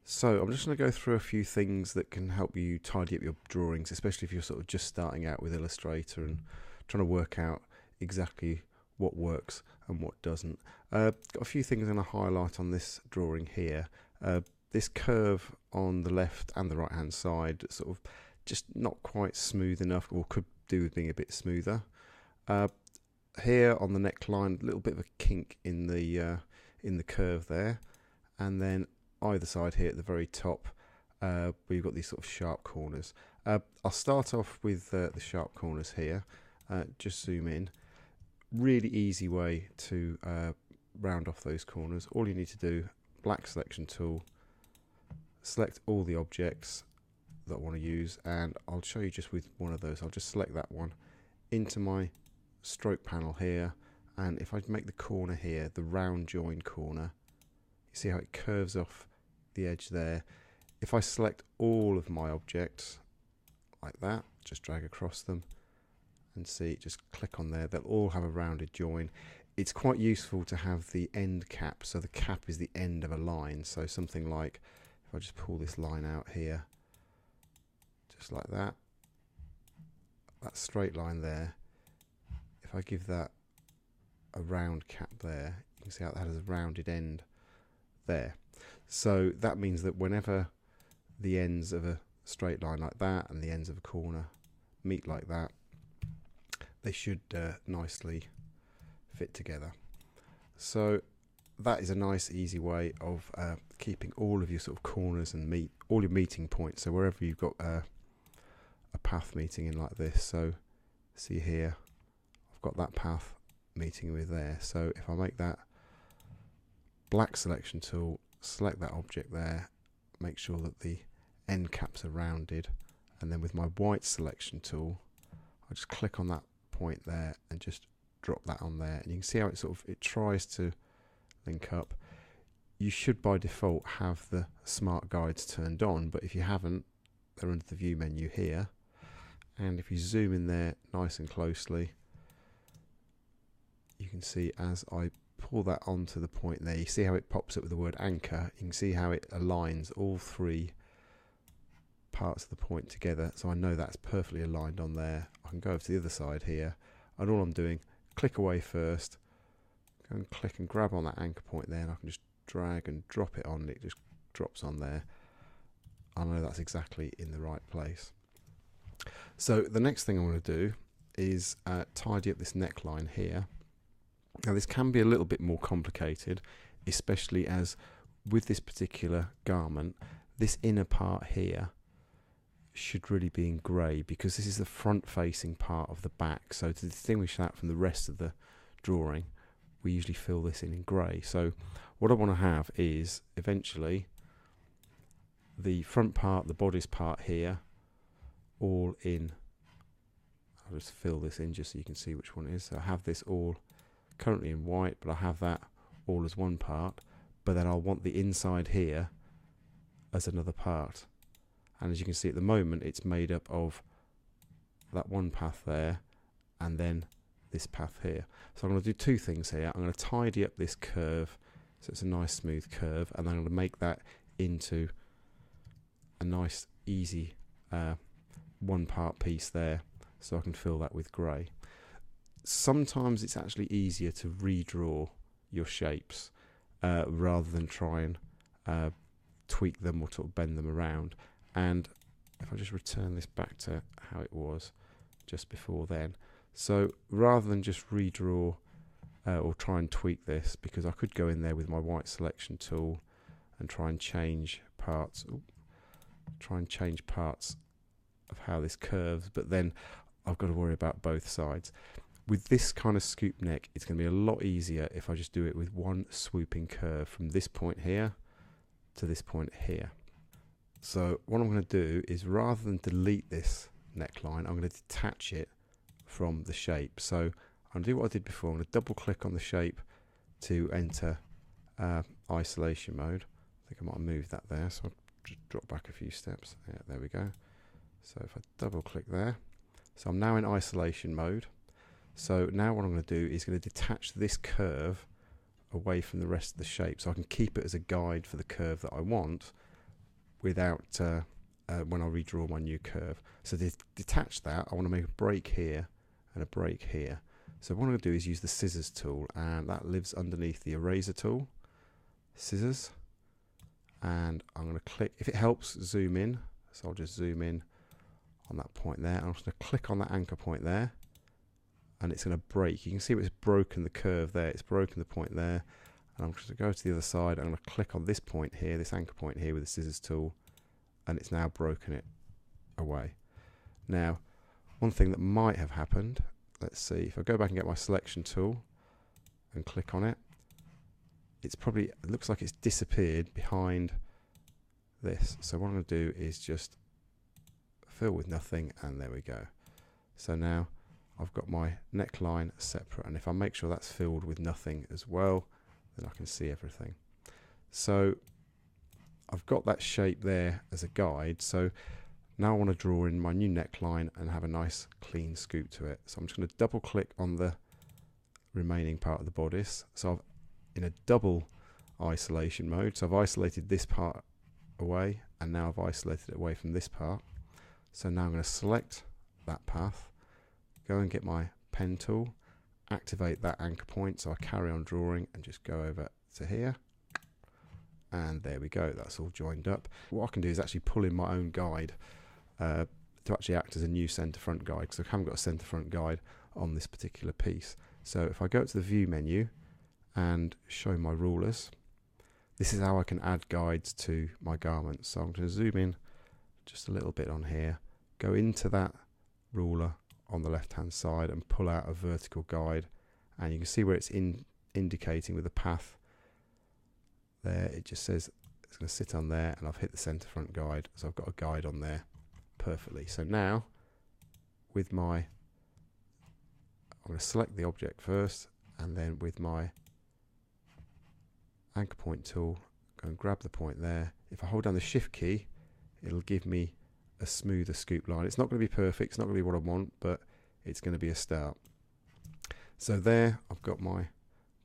So I'm just going to go through a few things that can help you tidy up your drawings, especially if you're sort of just starting out with Illustrator and trying to work out exactly what works and what doesn't. Got a few things I'm going to highlight on this drawing here. This curve on the left and the right hand side, sort of just not quite smooth enough, or could do with being a bit smoother. Here on the neckline, a little bit of a kink in the curve there, and then either side here at the very top, we've got these sort of sharp corners. I'll start off with the sharp corners here. Just zoom in. Really easy way to round off those corners. All you need to do, black selection tool, select all the objects that I want to use, and I'll show you just with one of those. I'll just select that one into my stroke panel here, and if I make the corner here, the round join corner, you see how it curves off the edge there. If I select all of my objects like that, just drag across them and see, just click on there, they'll all have a rounded join. It's quite useful to have the end cap, so the cap is the end of a line. So something like, if I just pull this line out here, just like that, that straight line there, if I give that a round cap there, you can see how that has a rounded end there. So that means that whenever the ends of a straight line like that and the ends of a corner meet like that, they should nicely fit together. So that is a nice easy way of keeping all of your sort of corners and all your meeting points. So wherever you've got a path meeting in like this, so see here, I've got that path meeting with there. So if I make that black selection tool, select that object there, make sure that the end caps are rounded, and then with my white selection tool, I just click on that point there and just drop that on there, and you can see how it tries to link up. You should by default have the smart guides turned on, but if you haven't, they're under the view menu here, and if you zoom in there nice and closely, you can see as I pull that onto the point there, you see how it pops up with the word anchor. You can see how it aligns all three parts of the point together, so I know that's perfectly aligned on there. I can go over to the other side here, and all I'm doing, click away first, go and click and grab on that anchor point there, and I can just drag and drop it on, and it just drops on there. I know that's exactly in the right place. So the next thing I want to do is tidy up this neckline here. Now this can be a little bit more complicated, especially as with this particular garment, this inner part here should really be in grey, because this is the front facing part of the back. So to distinguish that from the rest of the drawing, we usually fill this in grey. So what I want to have is eventually the front part, the bodice part here, all in. I'll just fill this in just so you can see which one it is. So I have this all currently in white, but I have that all as one part, but then I'll want the inside here as another part. And as you can see at the moment, it's made up of that one path there and then this path here. So I'm going to do two things here. I'm going to tidy up this curve so it's a nice smooth curve, and then I'm going to make that into a nice easy one part piece there, so I can fill that with grey. Sometimes it's actually easier to redraw your shapes rather than try and tweak them or sort of bend them around. And if I just return this back to how it was just before then, so rather than just redraw or try and tweak this, because I could go in there with my white selection tool and try and change parts, of how this curves, but then I've got to worry about both sides. With this kind of scoop neck, it's going to be a lot easier if I just do it with one swooping curve from this point here to this point here. So what I'm going to do is, rather than delete this neckline, I'm going to detach it from the shape. So I'm going to do what I did before. I'm going to double click on the shape to enter isolation mode. I think I might have moved that there, so I'll just drop back a few steps. Yeah, there we go. So if I double click there, so I'm now in isolation mode. So now what I'm going to do is going to detach this curve away from the rest of the shape, so I can keep it as a guide for the curve that I want, without when I redraw my new curve. So to detach that, I want to make a break here and a break here. So what I'm going to do is use the scissors tool, and that lives underneath the eraser tool. Scissors, and I'm going to click, if it helps, zoom in. So I'll just zoom in on that point there. I'm just going to click on that anchor point there, and it's going to break. You can see it's broken the curve there. It's broken the point there. And I'm just going to go to the other side. I'm going to click on this point here, this anchor point here with the scissors tool, and it's now broken it away. Now, one thing that might have happened, let's see, if I go back and get my selection tool and click on it, it looks like it's disappeared behind this. So what I'm going to do is just fill with nothing, and there we go. So now I've got my neckline separate, and if I make sure that's filled with nothing as well, then I can see everything. So I've got that shape there as a guide. So now I want to draw in my new neckline and have a nice clean scoop to it. So I'm just going to double click on the remaining part of the bodice. So I've in a double isolation mode. So I've isolated this part away, and now I've isolated it away from this part. So now I'm going to select that path, go and get my pen tool, activate that anchor point, so I carry on drawing and just go over to here, and there we go, that's all joined up. What I can do is actually pull in my own guide to actually act as a new center front guide, because I haven't got a center front guide on this particular piece. So if I go to the view menu and show my rulers, this is how I can add guides to my garments. So I'm going to zoom in just a little bit on here, go into that ruler on the left hand side and pull out a vertical guide, and you can see where it's indicating with the path there, it just says it's going to sit on there, and I've hit the center front guide, so I've got a guide on there perfectly. So now with my, I'm going to select the object first, and then with my anchor point tool, go and grab the point there. If I hold down the shift key, it'll give me a smoother scoop line. It's not going to be perfect, it's not going to be what I want, but it's going to be a start. So there I've got my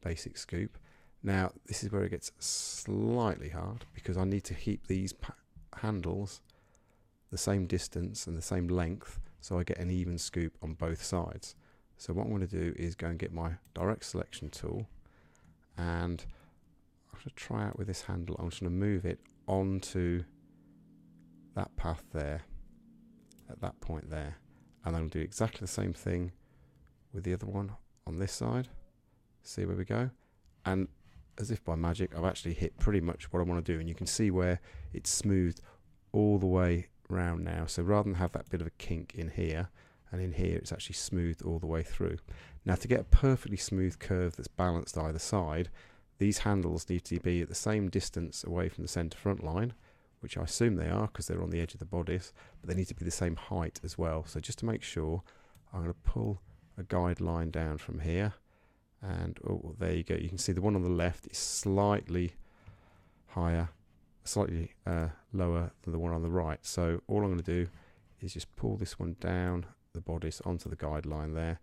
basic scoop. Now this is where it gets slightly hard, because I need to keep these handles the same distance and the same length, so I get an even scoop on both sides. So what I'm going to do is go and get my direct selection tool, and I'm going to try out with this handle. I'm just going to move it onto that path there at that point there, and I'm going to do exactly the same thing with the other one on this side. See where we go, and as if by magic I've actually hit pretty much what I want to do, and you can see where it's smoothed all the way round now. So rather than have that bit of a kink in here and in here, it's actually smoothed all the way through. Now to get a perfectly smooth curve that's balanced either side, these handles need to be at the same distance away from the center front line, which I assume they are because they're on the edge of the bodice, but they need to be the same height as well. So just to make sure, I'm going to pull a guide line down from here, and oh, there you go. You can see the one on the left is slightly higher, slightly lower than the one on the right. So all I'm going to do is just pull this one down the bodice onto the guide line there.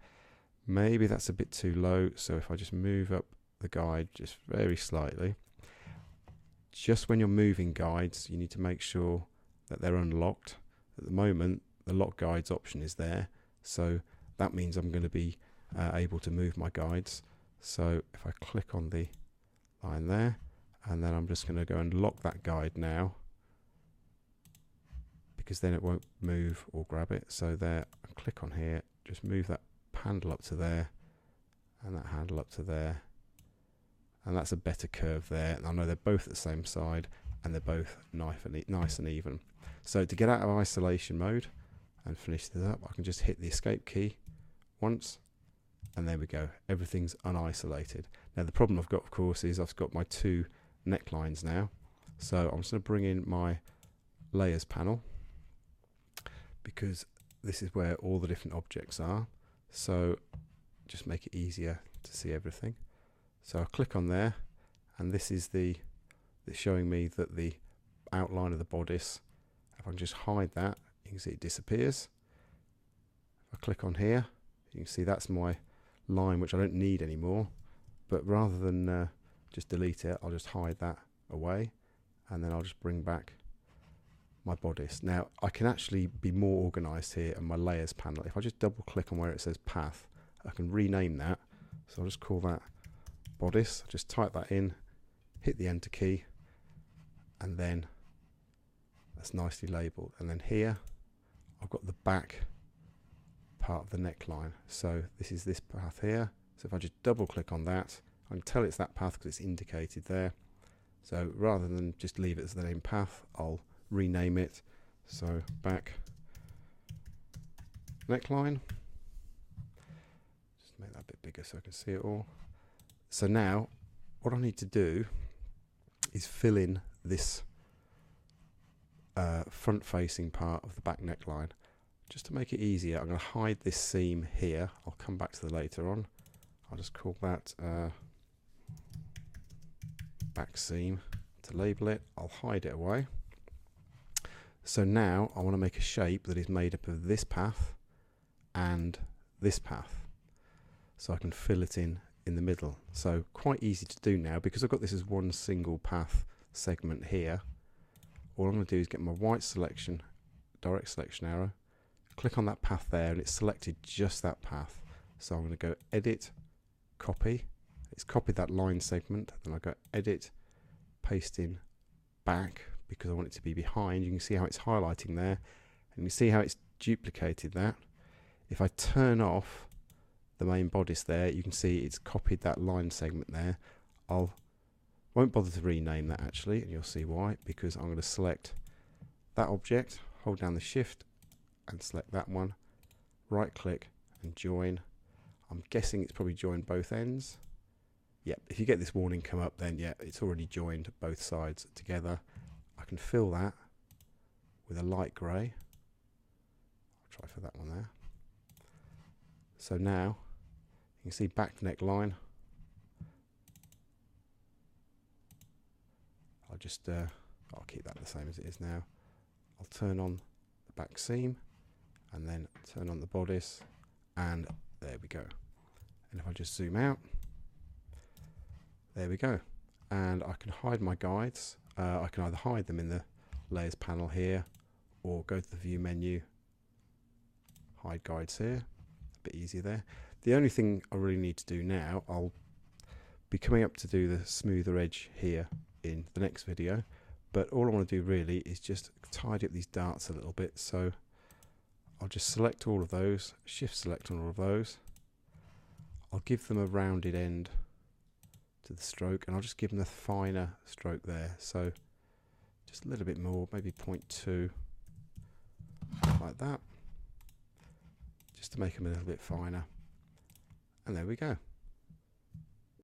Maybe that's a bit too low, so if I just move up the guide just very slightly. Just when you're moving guides, you need to make sure that they're unlocked. At the moment, the lock guides option is there, so that means I'm going to be able to move my guides. So if I click on the line there, and then I'm just going to go and lock that guide now, because then it won't move or grab it. So there, I click on here, just move that handle up to there, and that handle up to there, and that's a better curve there. And I know they're both at the same side, and they're both nice and even. So to get out of isolation mode and finish this up, I can just hit the escape key once, and there we go, everything's unisolated. Now the problem I've got, of course, is I've got my two necklines now. So I'm just going to bring in my layers panel, because this is where all the different objects are. So just make it easier to see everything. So I'll click on there, and this is it's showing me that the outline of the bodice, if I can just hide that, you can see it disappears. If I click on here, you can see that's my line, which I don't need anymore, but rather than just delete it, I'll just hide that away, and then I'll just bring back my bodice. Now I can actually be more organized here in my layers panel. If I just double click on where it says path, I can rename that. So I'll just call that bodice. Just type that in, hit the enter key, and then that's nicely labeled. And then here I've got the back part of the neckline. So this is this path here. So if I just double click on that, I can tell it's that path because it's indicated there. So rather than just leave it as the name path, I'll rename it. So back neckline. Just make that a bit bigger so I can see it all. So now what I need to do is fill in this front facing part of the back neckline. Just to make it easier, I'm going to hide this seam here. I'll come back to that later on. I'll just call that back seam to label it. I'll hide it away. So now I want to make a shape that is made up of this path and this path, so I can fill it in the middle. So quite easy to do now because I've got this as one single path segment here. All I'm going to do is get my white selection, direct selection arrow, click on that path there, and it's selected just that path. So I'm going to go edit, copy. It's copied that line segment. Then I go edit, paste in back because I want it to be behind. You can see how it's highlighting there, and you see how it's duplicated that. If I turn off the main bodice there, you can see it's copied that line segment there. Won't bother to rename that actually, and you'll see why, because I'm going to select that object, hold down the shift and select that one, right click and join. I'm guessing it's probably joined both ends. Yep, if you get this warning come up, then yeah, it's already joined both sides together. I can fill that with a light grey. I'll try for that one there. So now you can see back neckline. I'll keep that the same as it is now. I'll turn on the back seam and then turn on the bodice, and there we go. And if I just zoom out, there we go. And I can hide my guides. I can either hide them in the layers panel here, or go to the view menu, hide guides here. A bit easier there. The only thing I really need to do now, I'll be coming up to do the smoother edge here in the next video, but all I want to do really is just tidy up these darts a little bit. So I'll just select all of those, shift select on all of those. I'll give them a rounded end to the stroke, and I'll just give them a finer stroke there. So just a little bit more, maybe 0.2, like that, just to make them a little bit finer. And there we go.